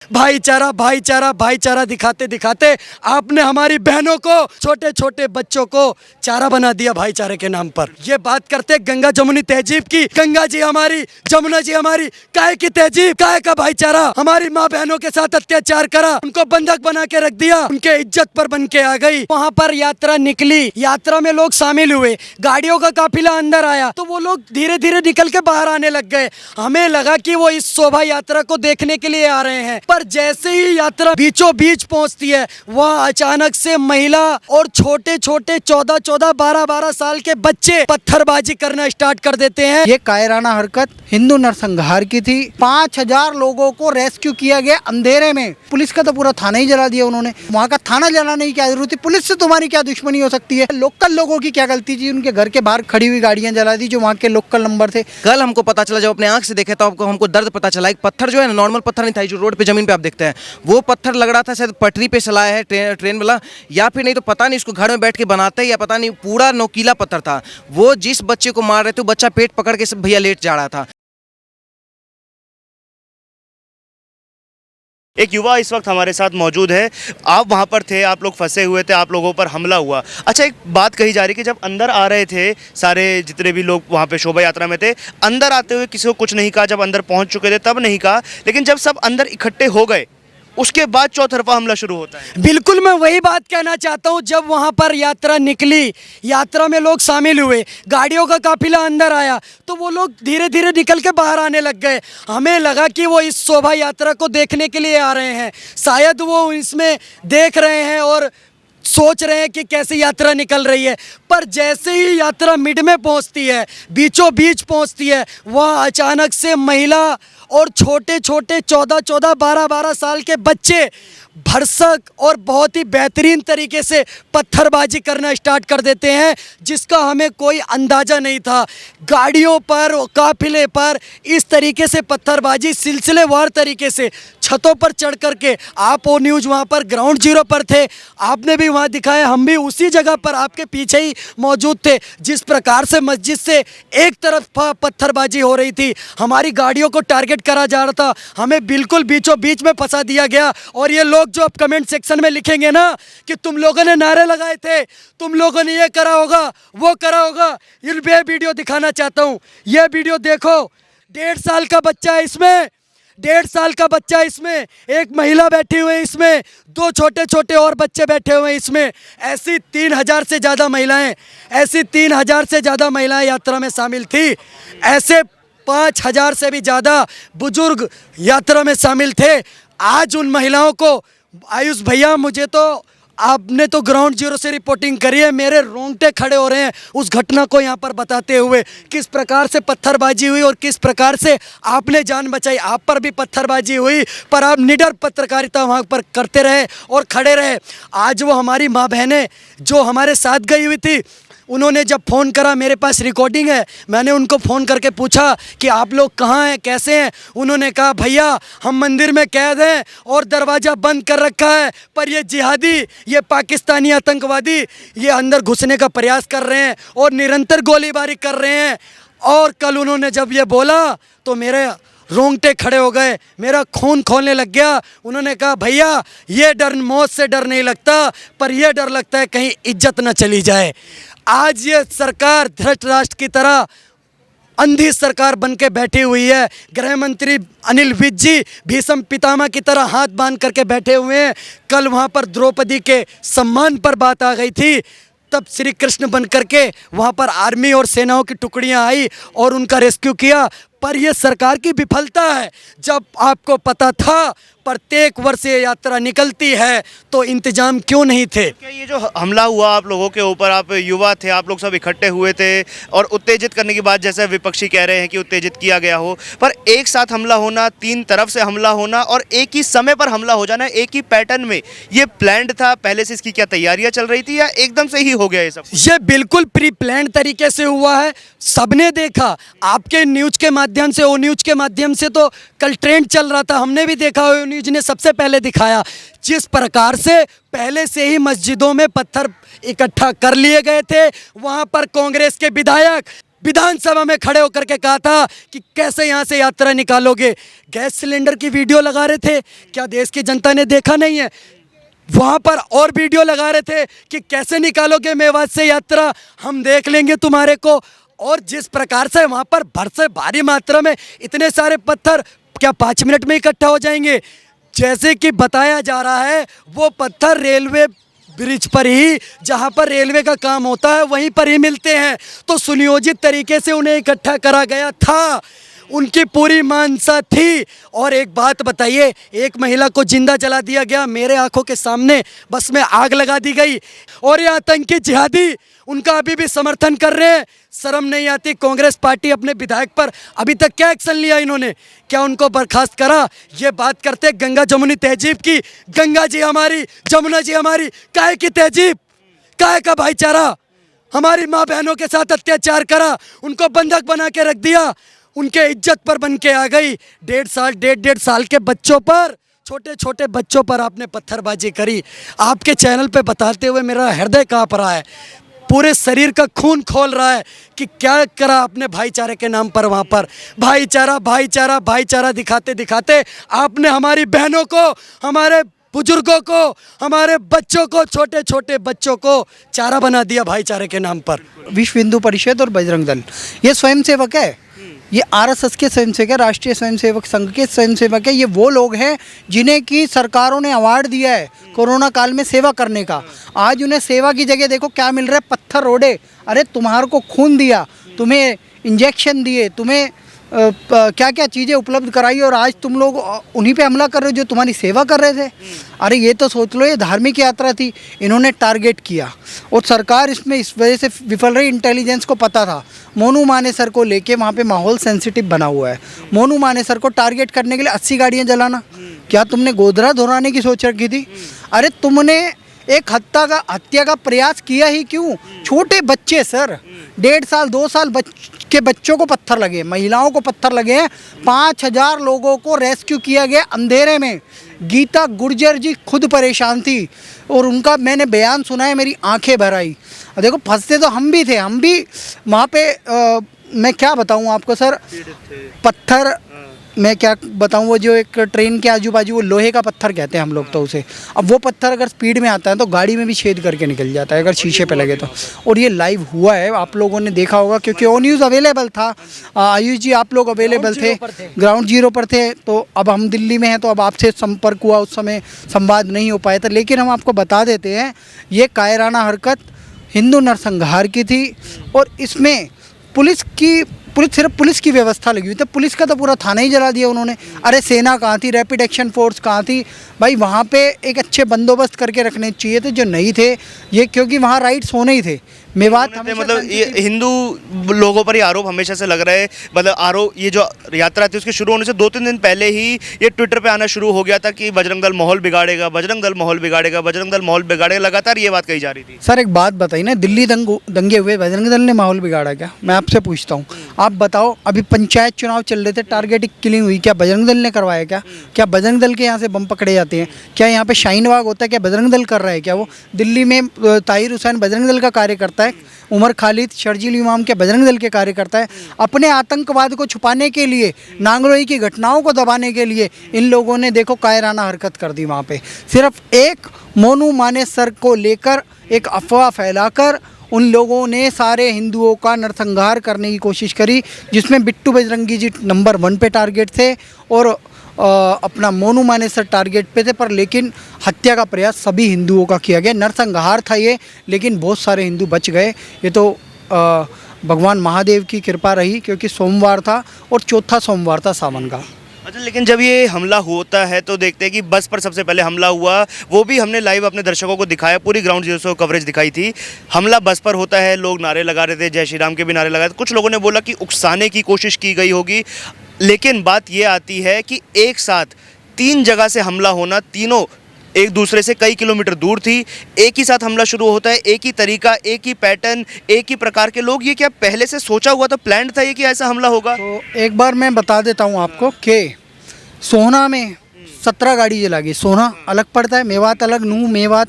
भाईचारा भाईचारा भाईचारा दिखाते दिखाते आपने हमारी बहनों को, छोटे छोटे बच्चों को चारा बना दिया भाईचारे के नाम पर। ये बात करते गंगा जमुनी तहजीब की, गंगा जी हमारी, जमुना जी हमारी, काहे की तहजीब, काहे का भाईचारा। हमारी माँ बहनों के साथ अत्याचार करा, उनको बंधक बना के रख दिया, उनके इज्जत पर बन के आ गई। वहाँ पर यात्रा निकली, यात्रा में लोग शामिल हुए, गाड़ियों का काफिला अंदर आया तो वो लोग धीरे धीरे निकल के बाहर आने लग गए। हमें लगा कि वो इस शोभा यात्रा को देखने के लिए आ रहे हैं, पर जैसे ही यात्रा बीचों बीच पहुंचती है वहां अचानक से महिला और छोटे छोटे 14-14, 12-12 साल के बच्चे पत्थरबाजी करना स्टार्ट कर देते हैं। ये कायराना हरकत हिंदू नरसंहार की थी। 5000 लोगों को रेस्क्यू किया गया अंधेरे में। पुलिस का तो पूरा थाना ही जला दिया उन्होंने। वहाँ का थाना जलाने की क्या जरूरत थी? पुलिस से तुम्हारी क्या दुश्मनी हो सकती है? लोकल लोगों की क्या गलती थी? उनके घर के बाहर खड़ी हुई गाड़ियां जला दी जो वहाँ के लोकल नंबर थे। कल हमको पता चला, जब अपने आंख से देखे तो हमको दर्द पता चला। एक पत्थर जो है ना, नॉर्मल पत्थर नहीं था, जो रोड पे जमीन पे आप देखते हैं, वो पत्थर लग रहा था शायद पटरी पे चलाया है ट्रेन वाला, या फिर नहीं तो पता नहीं इसको घर में बैठ के बनाते हैं या पता नहीं। पूरा नोकीला पत्थर था। वो जिस बच्चे को मार रहे थे, बच्चा पेट पकड़ के सब भैया लेट जा रहा था। एक युवा इस वक्त हमारे साथ मौजूद है। आप वहाँ पर थे, आप लोग फंसे हुए थे, आप लोगों पर हमला हुआ। अच्छा, एक बात कही जा रही कि जब अंदर आ रहे थे सारे जितने भी लोग वहाँ पे शोभा यात्रा में थे, अंदर आते हुए किसी को कुछ नहीं कहा, जब अंदर पहुँच चुके थे तब नहीं कहा, लेकिन जब सब अंदर इकट्ठे हो गए उसके बाद चौतरफा हमला शुरू होता है। बिल्कुल, मैं वही बात कहना चाहता हूँ। जब वहाँ पर यात्रा निकली, यात्रा में लोग शामिल हुए, गाड़ियों का काफिला अंदर आया तो वो लोग धीरे धीरे निकल के बाहर आने लग गए। हमें लगा कि वो इस शोभा यात्रा को देखने के लिए आ रहे हैं, शायद वो इसमें देख रहे हैं और सोच रहे हैं कि कैसे यात्रा निकल रही है। पर जैसे ही यात्रा मिड में पहुंचती है, बीचों बीच पहुंचती है, वहाँ अचानक से महिला और छोटे छोटे 14-14, 12-12 साल के बच्चे भरसक और बहुत ही बेहतरीन तरीके से पत्थरबाजी करना स्टार्ट कर देते हैं, जिसका हमें कोई अंदाज़ा नहीं था। गाड़ियों पर, काफिले पर इस तरीके से पत्थरबाजी सिलसिलेवार तरीके से छतों पर चढ़ करके। आप वो न्यूज़ वहाँ पर ग्राउंड जीरो पर थे, आपने भी वहाँ दिखाया, हम भी उसी जगह पर आपके पीछे ही मौजूद थे। जिस प्रकार से मस्जिद से एक तरफ पत्थरबाजी हो रही थी, हमारी गाड़ियों को टारगेट करा जा रहा था, हमें बिल्कुल बीचों बीच में फंसा दिया गया। और ये लोग जो अब कमेंट सेक्शन में लिखेंगे ना कि तुम लोगों ने नारे लगाए थे, तुम लोगों ने ये करा होगा, वो करा होगा, ये वीडियो दिखाना चाहता हूँ। ये वीडियो देखो, 1.5 साल का बच्चा है इसमें, 1.5 साल का बच्चा इसमें, एक महिला बैठी हुई है इसमें, 2 छोटे छोटे और बच्चे बैठे हुए हैं इसमें। ऐसी 3000 से ज़्यादा महिलाएं, ऐसी 3000 से ज़्यादा महिलाएं यात्रा में शामिल थी। ऐसे 5000 से भी ज़्यादा बुजुर्ग यात्रा में शामिल थे। आज उन महिलाओं को, आयुष भैया, मुझे तो आपने तो ग्राउंड जीरो से रिपोर्टिंग करी है, मेरे रोंगटे खड़े हो रहे हैं उस घटना को यहाँ पर बताते हुए, किस प्रकार से पत्थरबाजी हुई और किस प्रकार से आपने जान बचाई। आप पर भी पत्थरबाजी हुई, पर आप निडर पत्रकारिता वहाँ पर करते रहे और खड़े रहे। आज वो हमारी माँ बहनें जो हमारे साथ गई हुई थी, उन्होंने जब फ़ोन करा, मेरे पास रिकॉर्डिंग है, मैंने उनको फ़ोन करके पूछा कि आप लोग कहाँ हैं, कैसे हैं। उन्होंने कहा, भैया हम मंदिर में कैद हैं और दरवाज़ा बंद कर रखा है, पर ये जिहादी, ये पाकिस्तानी आतंकवादी ये अंदर घुसने का प्रयास कर रहे हैं और निरंतर गोलीबारी कर रहे हैं। और कल उन्होंने जब ये बोला तो मेरे रोंगटे खड़े हो गए, मेरा खून खौलने लग गया। उन्होंने कहा, भैया ये डर, मौत से डर नहीं लगता, पर यह डर लगता है कहीं इज्जत न चली जाए। आज ये सरकार धृष्ट राष्ट्र की तरह अंधी सरकार बन के बैठी हुई है। गृह मंत्री अनिल विज जी भीष्म पितामह की तरह हाथ बांध करके बैठे हुए हैं। कल वहाँ पर द्रौपदी के सम्मान पर बात आ गई थी, तब श्री कृष्ण बन करके वहाँ पर आर्मी और सेनाओं की टुकड़ियाँ आई और उनका रेस्क्यू किया। पर यह सरकार की विफलता है। जब आपको पता था प्रत्येक वर्ष ये यात्रा निकलती है तो इंतजाम क्यों नहीं थे? क्या ये जो हमला हुआ आप लोगों के ऊपर, आप युवा थे, आप लोग सब इकट्ठे हुए थे और उत्तेजित करने की बात, जैसे विपक्षी कह रहे हैं कि उत्तेजित किया गया हो, पर एक साथ हमला होना, 3 तरफ से हमला होना और एक ही समय पर हमला हो जाना, एक ही पैटर्न में, ये प्लान्ड था? पहले से इसकी क्या तैयारियां चल रही थी या एकदम से ही हो गया ये सब? ये बिल्कुल प्री प्लान्ड तरीके से हुआ है। सबने देखा, आपके न्यूज़ के माध्यम से, ओ न्यूज़ के माध्यम से तो कल ट्रेंड चल रहा था, हमने भी देखा, ओ न्यूज़ ने सबसे पहले दिखाया। जिस प्रकार से पहले से ही मस्जिदों में पत्थर इकट्ठा कर लिए गए थे, वहाँ पर कांग्रेस के विधायक विधानसभा में खड़े होकर के कहा था कि कैसे यहाँ से यात्रा निकालोगे। गैस सिलेंडर की वीडियो लगा रहे थे, क्या देश की जनता ने देखा नहीं है? वहाँ पर और वीडियो लगा रहे थे कि कैसे निकालोगे मेवात से यात्रा, हम देख लेंगे तुम्हारे को। और जिस प्रकार से वहाँ पर से भारी मात्रा में इतने सारे पत्थर क्या 5 मिनट में इकट्ठा हो जाएंगे? जैसे कि बताया जा रहा है वो पत्थर रेलवे ब्रिज पर ही, जहाँ पर रेलवे का काम होता है वहीं पर ही मिलते हैं। तो सुनियोजित तरीके से उन्हें इकट्ठा करा गया था, उनकी पूरी मानसा थी। और एक बात बताइए, एक महिला को जिंदा जला दिया गया मेरे आंखों के सामने, बस में आग लगा दी गई। और ये आतंकी जिहादी उनका अभी भी समर्थन कर रहे हैं। शर्म नहीं आती? कांग्रेस पार्टी अपने विधायक पर अभी तक क्या एक्शन लिया इन्होंने? क्या उनको बर्खास्त करा? ये बात करते गंगा जमुनी तहजीब की, गंगा जी हमारी, जमुना जी हमारी, काहे की तहजीब, काहे का भाईचारा? हमारी माँ बहनों के साथ अत्याचार करा, उनको बंधक बना के रख दिया, उनके इज्जत पर बन के आ गई। 1.5 साल के बच्चों पर, छोटे छोटे बच्चों पर आपने पत्थरबाजी करी। आपके चैनल पे बताते हुए मेरा हृदय कांप रहा है, पूरे शरीर का खून खोल रहा है कि क्या करा आपने भाईचारे के नाम पर। वहाँ पर भाईचारा भाईचारा भाईचारा दिखाते दिखाते आपने हमारी बहनों को, हमारे बुजुर्गों को, हमारे बच्चों को, छोटे छोटे बच्चों को चारा बना दिया भाईचारे के नाम पर। विश्व हिंदू परिषद और बजरंग दल ये स्वयंसेवक है, ये आरएसएस के स्वयंसेवक है, राष्ट्रीय स्वयंसेवक संघ के स्वयंसेवक है। ये वो लोग हैं जिन्हें की सरकारों ने अवार्ड दिया है कोरोना काल में सेवा करने का। आज उन्हें सेवा की जगह देखो क्या मिल रहा है, पत्थर रोड़े। अरे तुम्हारे को खून दिया, तुम्हें इंजेक्शन दिए, तुम्हें क्या क्या चीज़ें उपलब्ध कराई, और आज तुम लोग उन्हीं पे हमला कर रहे हो जो तुम्हारी सेवा कर रहे थे। अरे ये तो सोच लो, ये धार्मिक यात्रा थी, इन्होंने टारगेट किया और सरकार इसमें इस वजह से विफल रही। इंटेलिजेंस को पता था मोनू मानेसर को लेके वहाँ पे माहौल सेंसिटिव बना हुआ है। मोनू मानेसर को टारगेट करने के लिए 80 गाड़ियाँ जलाना, क्या तुमने गोधरा दोहराने की सोच रखी थी? अरे तुमने एक हत्या का प्रयास किया ही क्यों? छोटे बच्चे सर, 1.5 साल 2 साल के बच्चों को पत्थर लगे, महिलाओं को पत्थर लगे हैं। 5000 लोगों को रेस्क्यू किया गया अंधेरे में। गीता गुर्जर जी खुद परेशान थी और उनका मैंने बयान सुना है, मेरी आंखें भर आई। देखो फंसते तो हम भी थे, हम भी वहाँ पे मैं क्या बताऊँ आपको सर, पत्थर मैं क्या बताऊँ, वो जो एक ट्रेन के आजू बाजू वो लोहे का पत्थर कहते हैं हम लोग तो उसे। अब वो पत्थर अगर स्पीड में आता है तो गाड़ी में भी छेद करके निकल जाता है अगर शीशे पे लगे तो। और ये लाइव हुआ है, आप लोगों ने देखा होगा क्योंकि ओ न्यूज़ अवेलेबल था। आयुष जी आप लोग अवेलेबल थे, ग्राउंड जीरो पर थे। तो अब हम दिल्ली में हैं तो अब आपसे संपर्क हुआ, उस समय संवाद नहीं हो पाया था। लेकिन हम आपको बता देते हैं ये कायराना हरकत हिंदू नरसंहार की थी और इसमें सिर्फ पुलिस की व्यवस्था लगी हुई थी। पुलिस का तो पूरा थाना ही जला दिया उन्होंने। अरे सेना कहाँ थी, रैपिड एक्शन फोर्स कहाँ थी भाई? वहाँ पे एक अच्छे बंदोबस्त करके रखने चाहिए थे जो नहीं थे ये, क्योंकि वहाँ राइट्स होने ही थे। मेवात मतलब ये हिंदू लोगों पर ये आरोप हमेशा से लग रहा है। मतलब आरोप, ये जो यात्रा थी उसके शुरू होने से 2-3 दिन पहले ही ये ट्विटर पे आना शुरू हो गया था कि बजरंग दल माहौल बिगाड़ेगा, बजरंग दल माहौल बिगाड़ेगा, बजरंग दल माहौल बिगाड़ेगा। लगातार ये बात कही जा रही थी। सर एक बात बताइए ना, दिल्ली दंगे हुए, बजरंग दल ने माहौल बिगाड़ा क्या? मैं आपसे पूछता हूँ, आप बताओ। अभी पंचायत चुनाव चल रहे थे, टारगेट किलिंग हुई, क्या बजरंग दल ने करवाया क्या? क्या बजरंग दल के यहाँ से बम पकड़े जाते हैं? क्या यहाँ पे शाहीन बाग होता है? क्या बजरंग दल कर रहा है क्या? वो दिल्ली में ताहिर हुसैन बजरंग दल का कार्यकर्ता है, उमर खालिद शर्जील इमाम के बजरंग दल के कार्यकर्ता है। अपने आतंकवाद को छुपाने के लिए, नांगलोई की घटनाओं को दबाने के लिए इन लोगों ने देखो कायराना हरकत कर दी। वहाँ पे सिर्फ एक मोनू मानेसर को लेकर एक अफवाह फैलाकर उन लोगों ने सारे हिंदुओं का नरसंहार करने की कोशिश करी, जिसमें बिट्टू बजरंगी जी नंबर 1 पे टारगेट थे और अपना मोनू मानेसर टारगेट पे थे। पर लेकिन हत्या का प्रयास सभी हिंदुओं का किया गया। नरसंहार था ये, लेकिन बहुत सारे हिंदू बच गए। ये तो भगवान महादेव की कृपा रही, क्योंकि सोमवार था और चौथा सोमवार था सावन का। अच्छा, लेकिन जब ये हमला होता है तो देखते हैं कि बस पर सबसे पहले हमला हुआ, वो भी हमने लाइव अपने दर्शकों को दिखाया, पूरी ग्राउंड जीरो से कवरेज दिखाई थी। हमला बस पर होता है, लोग नारे लगा रहे थे, जय श्री राम के भी नारे लगा रहे थे। कुछ लोगों ने बोला कि उकसाने की कोशिश की गई होगी, लेकिन बात ये आती है कि एक साथ 3 जगह से हमला होना, तीनों एक दूसरे से कई किलोमीटर दूर थी, एक ही साथ हमला शुरू होता है, एक ही तरीका, एक ही पैटर्न, एक ही प्रकार के लोग। ये क्या पहले से सोचा हुआ था, प्लान था ये कि ऐसा हमला होगा? तो एक बार मैं बता देता हूँ आपको कि सोहना में 17 गाड़ी जला गई। सोहना अलग पड़ता है, मेवात अलग, नूह मेवात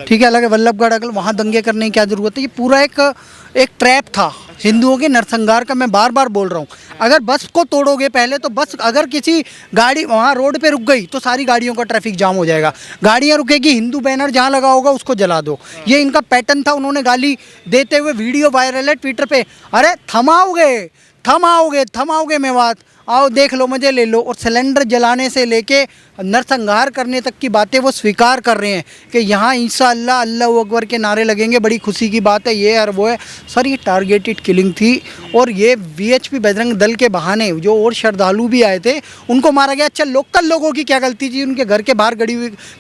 ठीक है, अलग है, वल्लभगढ़ अलग, वहाँ दंगे करने की क्या जरूरत है? ये पूरा एक ट्रैप था हिंदुओं के नरसंहार का। मैं बार बार बोल रहा हूँ, अगर बस को तोड़ोगे पहले तो बस, अगर किसी गाड़ी वहाँ रोड पे रुक गई तो सारी गाड़ियों का ट्रैफिक जाम हो जाएगा, गाड़ियाँ रुकेगी, हिंदू बैनर जहाँ लगा होगा उसको जला दो। ये इनका पैटर्न था। उन्होंने गाली देते हुए वीडियो वायरल है ट्विटर पे, अरे थमाओगे थमाओगे थमाओगे मेवात, आओ देख लो, मजे ले लो। और सिलेंडर जलाने से लेके नरसंहार करने तक की बातें वो स्वीकार कर रहे हैं कि यहाँ ईसा अल्लाह अल्लाह अकबर के नारे लगेंगे, बड़ी खुशी की बात है, ये और वो है। सर ये टारगेटेड किलिंग थी और ये वीएचपी बजरंग दल के बहाने जो और श्रद्धालु भी आए थे उनको मारा गया। अच्छा, लोकल लोगों की क्या गलती थी? उनके घर के बाहर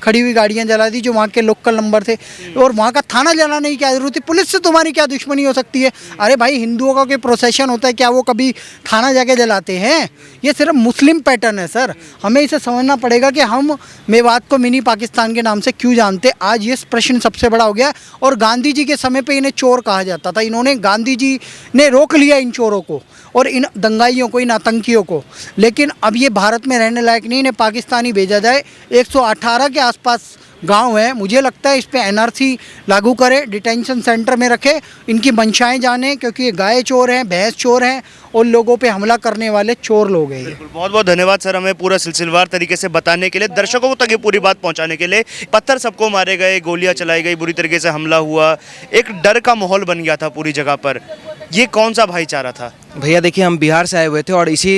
खड़ी हुई गाड़ियाँ जला दी जो वहाँ के लोकल नंबर थे, और वहाँ का थाना जलाने की क्या जरूरत थी? पुलिस से तुम्हारी क्या दुश्मनी हो सकती है? अरे भाई, हिंदुओं का कोई प्रोसेशन होता है क्या वो कभी थाना जाके जलाते हैं? ये सिर्फ मुस्लिम पैटर्न है सर। हमें इसे समझना पड़ेगा कि हम मेवात को मिनी पाकिस्तान के नाम से क्यों जानते। आज ये प्रश्न सबसे बड़ा हो गया। और गांधी जी के समय पे इन्हें चोर कहा जाता था। इन्होंने, गांधी जी ने रोक लिया इन चोरों को और इन दंगाइयों को, इन आतंकियों को। लेकिन अब ये भारत में रहने लायक नहीं, इन्हें पाकिस्तान ही भेजा जाए। 118 के आसपास गांव है, मुझे लगता है इस पे एनआरसी लागू करे, डिटेंशन सेंटर में रखे, इनकी मंशाएं जाने, क्योंकि ये गाय चोर हैं, भैंस चोर हैं और लोगों पे हमला करने वाले चोर लोग हैं। बहुत बहुत धन्यवाद सर, हमें पूरा सिलसिलेवार तरीके से बताने के लिए, दर्शकों तक ये पूरी बात पहुंचाने के लिए। पत्थर सबको मारे गए, गोलियां चलाई गई, बुरी तरीके से हमला हुआ, एक डर का माहौल बन गया था पूरी जगह पर। ये कौन सा भाईचारा था? भैया देखिए, हम बिहार से आए हुए थे और इसी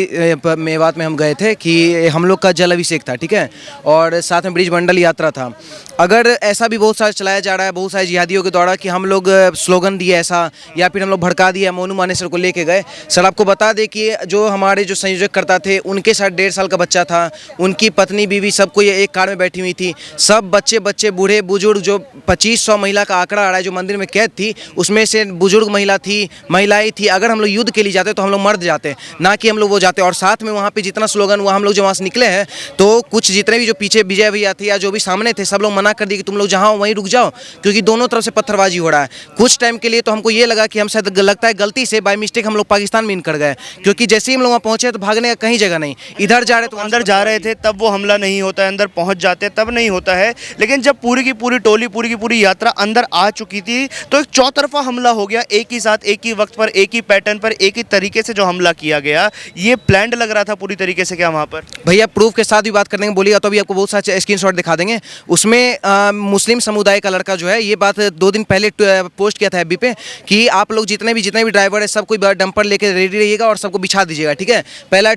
मेवात में हम गए थे कि हम लोग का जल अभिषेक था, ठीक है, और साथ में ब्रिज मंडल यात्रा था। अगर ऐसा भी बहुत सारा चलाया जा रहा है बहुत सारे जिहादियों के द्वारा कि हम लोग स्लोगन दिए ऐसा, या फिर हम लोग भड़का दिया, मोनू मानेसर को लेके गए। सर आपको बता दें कि जो हमारे जो संयोजक करता थे उनके साथ 1.5 साल का बच्चा था, उनकी पत्नी बीवी सबको ये एक कार में बैठी हुई थी। सब बच्चे बूढ़े बुजुर्ग, जो 2500 महिला का आंकड़ा आ रहा है जो मंदिर में कैद थी, उसमें से बुजुर्ग महिला थी, महिलाएं थी। अगर हम लोग युद्ध के लिए जाते तो हम लोग मर जाते, ना कि हम लोग वो जाते। और साथ में वहाँ पे जितना स्लोगन हुआ, हम लोग जो वहाँ से निकले हैं तो कुछ जितने भी जो पीछे विजय भैया थे या जो भी सामने थे, सब लोग मना कर दिए कि तुम लोग जहाँ हो वहीं रुक जाओ, क्योंकि दोनों तरफ से पत्थरबाजी हो रहा है। कुछ टाइम के लिए तो हमको ये लगा कि हम शायद लगता है गलती से बाय मिस्टेक हम लोग पाकिस्तान में इन कर गए, क्योंकि जैसे ही हम लोग वहाँ पहुँचे तो भागने का कहीं जगह नहीं, इधर जा रहे तो अंदर जा रहे थे तब वो हमला नहीं होता है, अंदर पहुंच जाते तब नहीं होता है। लेकिन जब पूरी की पूरी टोली, पूरी की पूरी यात्रा अंदर आ चुकी थी तो एक चौतरफा हमला हो गया, एक ही साथ, एक ही वक्त पर, एक ही पैटर्न पर, एक ही तरीके से जो हमला किया गया। ये प्लान्ड लग रहा था पूरी तरीके से क्या वहाँ पर? भैया प्रूफ के साथ भी बात करने बोलिएगा तो अभी आपको बहुत सारे स्क्रीनशॉट दिखा देंगे। उसमें मुस्लिम समुदाय का लड़का जो है, ये बात 2 दिन पहले पोस्ट किया था एफबी पे कि आप लोग जितने भी ड्राइवर है सब कोई डंपर लेके रेडी रहिएगा और सबको बिछा दीजिएगा, ठीक है। पहला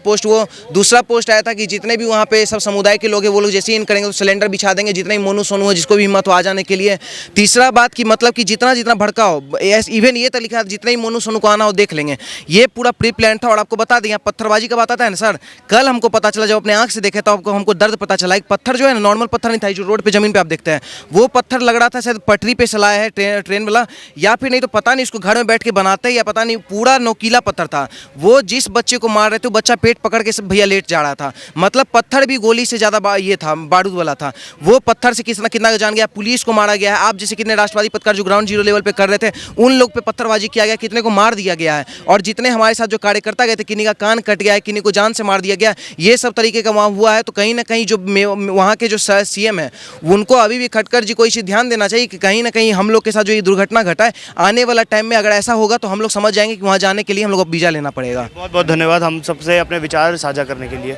पोस्ट वो। दूसरा पोस्ट आया था कि जितने भी वहाँ पे सब समुदाय के लोग हैं वो लोग जैसे ही इन करेंगे तो सिलेंडर बिछा देंगे, जितने भी मोनू सोनू हो जिसको भी हिम्मत हो आ जाने के लिए। तीसरा बात की मतलब कि जितना भड़का हो, इवन ये तक लिखा जितने ही मोनू सोनू को आना हो देख लेंगे। ये पूरा प्री प्लान था। और आपको बता दें, यहाँ पत्थरबाजी का बात आता है ना सर, कल हमको पता चला, जब अपने आंख से देखे तो हमको दर्द पता चला। एक पत्थर जो है ना, नॉर्मल पत्थर नहीं था जो रोड पे जमीन पे आप देखते हैं, वो पत्थर लग रहा था शायद पटरी पे चलाया है ट्रेन वाला, या फिर नहीं तो पता नहीं उसको घर में बैठ के बनाते हैं या पता नहीं, पूरा नोकीला पत्थर था। वो जिस बच्चे को मार रहे थे बच्चा पेट पकड़ के सब भैया लेट जा रहा था। मतलब पत्थर भी गोली से ज़्यादा ये था, बारूद वाला था। वो पत्थर से कितना जान गया, पुलिस को मारा गया है। आप जैसे कितने राष्ट्रवादी पत्रकार जो ग्राउंड जीरो लेवल पे कर रहे थे उन लोग पे पत्थरबाजी किया गया, कितने को मार दिया गया है। और जितने हमारे साथ जो कार्यकर्ता गए थे, किन्हीं का कान कट गया है, किन्हीं को जान से मार दिया गया, ये सब तरीके का वहाँ हुआ है। तो कहीं ना कहीं जो वहाँ के जो सीएम है उनको अभी भी खटकर जी को इसे ध्यान देना चाहिए कि कहीं ना कहीं हम लोग के साथ जो ये दुर्घटना घटा है, आने वाला टाइम में अगर ऐसा होगा तो हम लोग समझ जाएंगे कि वहाँ जाने के लिए हम लोग को वीज़ा लेना पड़ेगा। बहुत बहुत धन्यवाद हम सबसे अपने विचार साझा करने के लिए।